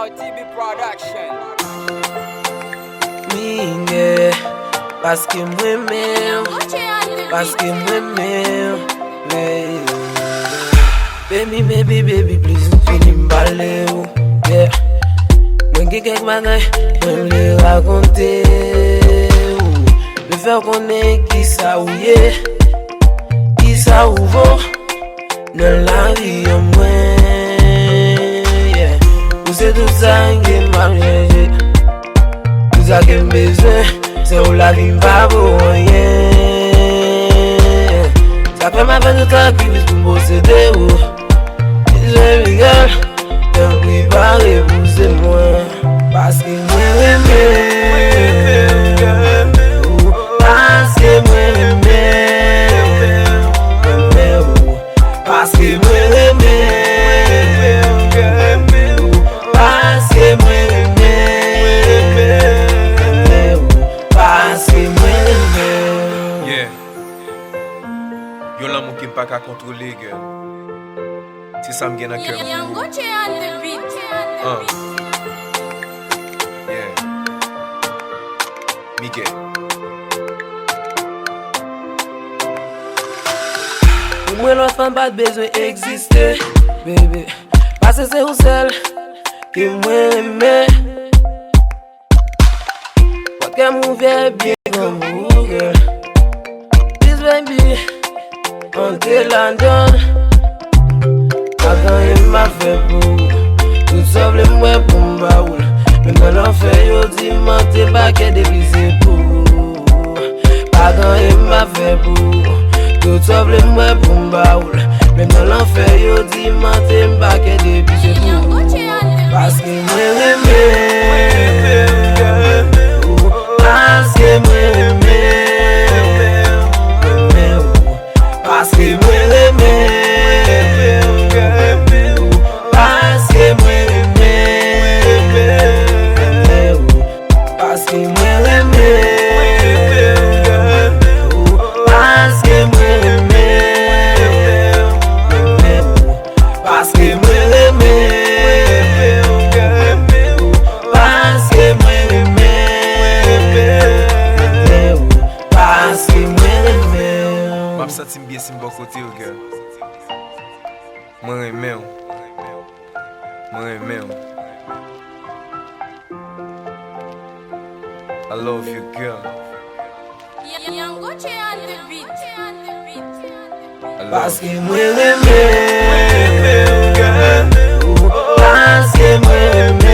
RTB Production. Mingue, paske mwen men, paske mwen men. Baby, please, fini mbale ou. Yeah. Mwen gen kek bagay, mwen li rakonte ou. Le fer konen ki sa ou ye, ki sa ou vo, nan la vi yon mwen. Yeah. Ou se tout sa gen maryeje, tout sa gen bezwen, se ou la vi mpa pou rien. Sa fè ma fè tout sakrifis pou m'posede ou. Baby girl, t'en prie pas repousser moi. Parce que moi remè ou, parce que moi remè ou, parce que moi remè ou, parce que moi remè ou, parce que moi remè. Yeah. Yon l'amour qui pas qu'à contrôler, girl. Si ça me gagne à cœur. Yeah. Miguel. Pour moi, l'autre femme pas besoin d'exister, baby. Parce que c'est vous seul que moi aimé. Pas qu'elle m'ouvre bien comme vous, girl. This baby, on te la donne. Quand il m'a fait pour tout sauve le moi pour m'baoul. Mais quand on fait yo dit mentir pas qu'elle dévisé pour. Quand il m'a fait pour tout sauve le moi pour m'baoul. Mais quand on fait yo dit mentir pas qu'elle dévisé pour. Parce que moi remè ou, parce que moi remè ou, parce que moi remè. Senti bien si m'bon côté ou girl. Moi remè ou. Moi remè ou. I love you, girl. Parce que moi remè ou, parce que moi remè